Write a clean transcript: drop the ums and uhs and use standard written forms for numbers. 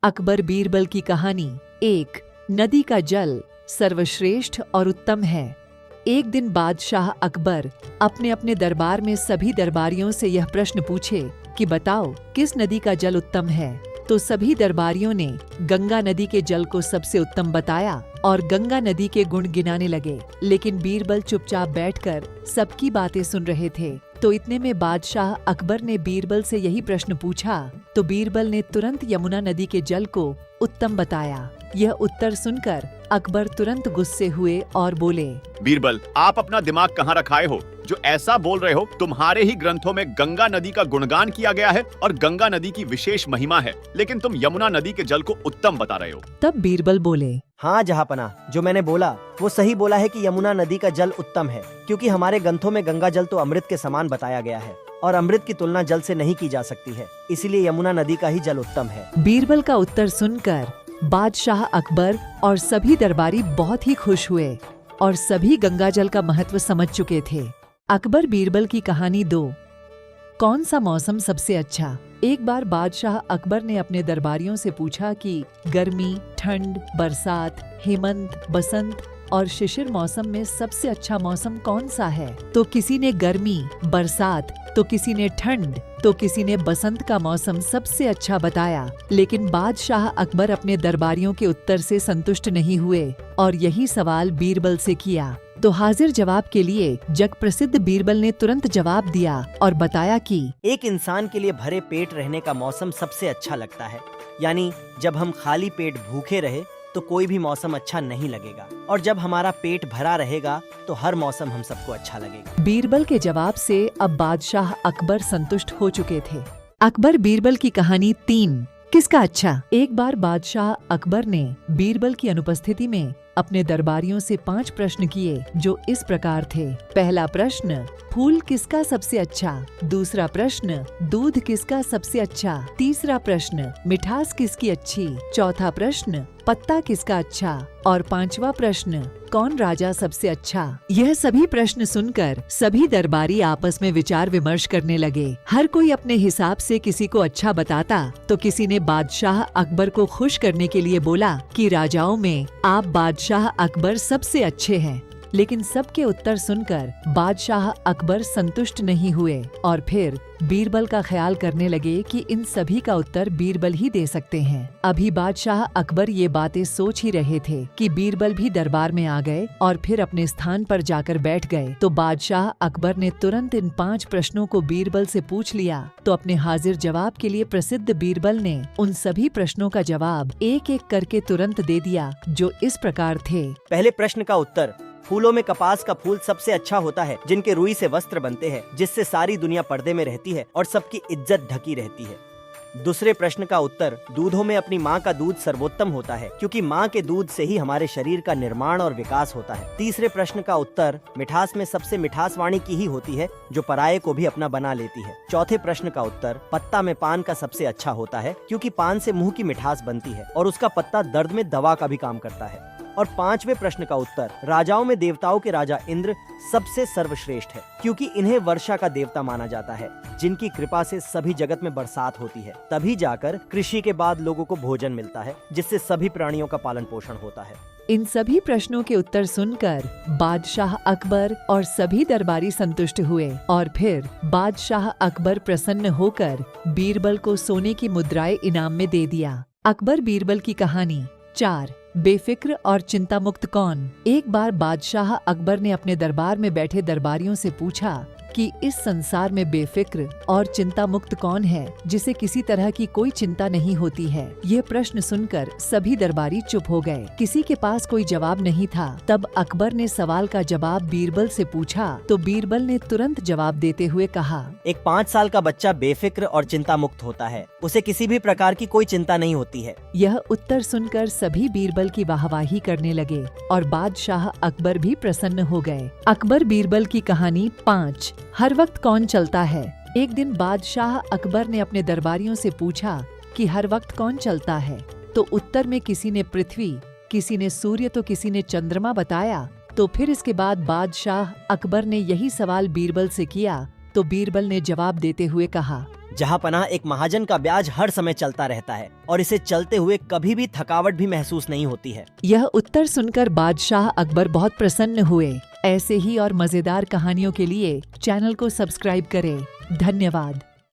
अकबर बीरबल की कहानी। एक, नदी का जल सर्वश्रेष्ठ और उत्तम है। एक दिन बादशाह अकबर अपने अपने दरबार में सभी दरबारियों से यह प्रश्न पूछे कि बताओ किस नदी का जल उत्तम है। तो सभी दरबारियों ने गंगा नदी के जल को सबसे उत्तम बताया और गंगा नदी के गुण गिनाने लगे। लेकिन बीरबल चुपचाप बैठकर सबकी बातें सुन रहे थे। तो इतने में बादशाह अकबर ने बीरबल से यही प्रश्न पूछा तो बीरबल ने तुरंत यमुना नदी के जल को उत्तम बताया। यह उत्तर सुनकर अकबर तुरंत गुस्से हुए और बोले, बीरबल, आप अपना दिमाग कहाँ रखाए हो जो ऐसा बोल रहे हो? तुम्हारे ही ग्रंथों में गंगा नदी का गुणगान किया गया है और गंगा नदी की विशेष महिमा है, लेकिन तुम यमुना नदी के जल को उत्तम बता रहे हो। तब बीरबल बोले, हाँ जहाँपना, जो मैंने बोला वो सही बोला है कि यमुना नदी का जल उत्तम है, क्योंकि हमारे ग्रंथों में गंगा जल तो अमृत के समान बताया गया है और अमृत की तुलना जल से नहीं की जा सकती है, इसीलिए यमुना नदी का ही जल उत्तम है। बीरबल का उत्तर सुनकर बादशाह अकबर और सभी दरबारी बहुत ही खुश हुए और सभी गंगा जल का महत्व समझ चुके थे। अकबर बीरबल की कहानी 2। कौन सा मौसम सबसे अच्छा? एक बार बादशाह अकबर ने अपने दरबारियों से पूछा कि गर्मी, ठंड, बरसात, हेमंत, बसंत और शिशिर मौसम में सबसे अच्छा मौसम कौन सा है? तो किसी ने गर्मी, बरसात, तो किसी ने ठंड, तो किसी ने बसंत का मौसम सबसे अच्छा बताया। लेकिन बादशाह अकबर अपने दरबारियों के उत्तर से संतुष्ट नहीं हुए और यही सवाल बीरबल से किया। तो हाजिर जवाब के लिए जग प्रसिद्ध बीरबल ने तुरंत जवाब दिया और बताया कि एक इंसान के लिए भरे पेट रहने का मौसम सबसे अच्छा लगता है, यानी जब हम खाली पेट भूखे रहे तो कोई भी मौसम अच्छा नहीं लगेगा, और जब हमारा पेट भरा रहेगा तो हर मौसम हम सबको अच्छा लगेगा। बीरबल के जवाब से अब बादशाह अकबर संतुष्ट हो चुके थे। अकबर बीरबल की कहानी 3। किसका अच्छा? एक बार बादशाह अकबर ने बीरबल की अनुपस्थिति में अपने दरबारियों से 5 प्रश्न किए जो इस प्रकार थे। पहला प्रश्न, फूल किसका सबसे अच्छा? दूसरा प्रश्न, दूध किसका सबसे अच्छा? तीसरा प्रश्न, मिठास किसकी अच्छी? चौथा प्रश्न, पत्ता किसका अच्छा? और 5वां प्रश्न, कौन राजा सबसे अच्छा? यह सभी प्रश्न सुनकर सभी दरबारी आपस में विचार विमर्श करने लगे। हर कोई अपने हिसाब से किसी को अच्छा बताता तो किसी ने बादशाह अकबर को खुश करने के लिए बोला कि राजाओं में आप बादशाह अकबर सबसे अच्छे हैं। लेकिन सबके उत्तर सुनकर बादशाह अकबर संतुष्ट नहीं हुए और फिर बीरबल का ख्याल करने लगे कि इन सभी का उत्तर बीरबल ही दे सकते हैं। अभी बादशाह अकबर ये बातें सोच ही रहे थे कि बीरबल भी दरबार में आ गए और फिर अपने स्थान पर जाकर बैठ गए। तो बादशाह अकबर ने तुरंत इन 5 प्रश्नों को बीरबल से पूछ लिया। तो अपने हाजिर जवाब के लिए प्रसिद्ध बीरबल ने उन सभी प्रश्नों का जवाब एक एक करके तुरंत दे दिया, जो इस प्रकार थे। पहले प्रश्न का उत्तर, फूलों में कपास का फूल सबसे अच्छा होता है, जिनके रुई से वस्त्र बनते हैं, जिससे सारी दुनिया पर्दे में रहती है और सबकी इज्जत ढकी रहती है। दूसरे प्रश्न का उत्तर, दूधों में अपनी माँ का दूध सर्वोत्तम होता है, क्योंकि माँ के दूध से ही हमारे शरीर का निर्माण और विकास होता है। तीसरे प्रश्न का उत्तर, मिठास में सबसे मिठास वाणी की ही होती है, जो पराये को भी अपना बना लेती है। चौथे प्रश्न का उत्तर, पत्ता में पान का सबसे अच्छा होता है, क्योंकि पान से मुंह की मिठास बनती है और उसका पत्ता दर्द में दवा का भी काम करता है। और 5वें प्रश्न का उत्तर, राजाओं में देवताओं के राजा इंद्र सबसे सर्वश्रेष्ठ है, क्योंकि इन्हें वर्षा का देवता माना जाता है, जिनकी कृपा से सभी जगत में बरसात होती है। तभी जाकर कृषि के बाद लोगों को भोजन मिलता है, जिससे सभी प्राणियों का पालन पोषण होता है। इन सभी प्रश्नों के उत्तर सुनकर बादशाह अकबर और सभी दरबारी संतुष्ट हुए और फिर बादशाह अकबर प्रसन्न होकर बीरबल को सोने की मुद्राएं इनाम में दे दिया। अकबर बीरबल की कहानी 4। बेफिक्र और चिंता मुक्त कौन? एक बार बादशाह अकबर ने अपने दरबार में बैठे दरबारियों से पूछा कि इस संसार में बेफिक्र और चिंता मुक्त कौन है, जिसे किसी तरह की कोई चिंता नहीं होती है। ये प्रश्न सुनकर सभी दरबारी चुप हो गए, किसी के पास कोई जवाब नहीं था। तब अकबर ने सवाल का जवाब बीरबल से पूछा तो बीरबल ने तुरंत जवाब देते हुए कहा, एक 5 साल का बच्चा बेफिक्र और चिंता मुक्त होता है, उसे किसी भी प्रकार की कोई चिंता नहीं होती है। यह उत्तर सुनकर सभी बीरबल की वाहवाही करने लगे और बादशाह अकबर भी प्रसन्न हो गए। अकबर बीरबल की कहानी 5। हर वक्त कौन चलता है? एक दिन बादशाह अकबर ने अपने दरबारियों से पूछा कि हर वक्त कौन चलता है। तो उत्तर में किसी ने पृथ्वी, किसी ने सूर्य, तो किसी ने चंद्रमा बताया। तो फिर इसके बाद बादशाह अकबर ने यही सवाल बीरबल से किया तो बीरबल ने जवाब देते हुए कहा, जहाँ पनाह एक महाजन का ब्याज हर समय चलता रहता है और इसे चलते हुए कभी भी थकावट भी महसूस नहीं होती है। यह उत्तर सुनकर बादशाह अकबर बहुत प्रसन्न हुए। ऐसे ही और मजेदार कहानियों के लिए चैनल को सब्सक्राइब करें। धन्यवाद।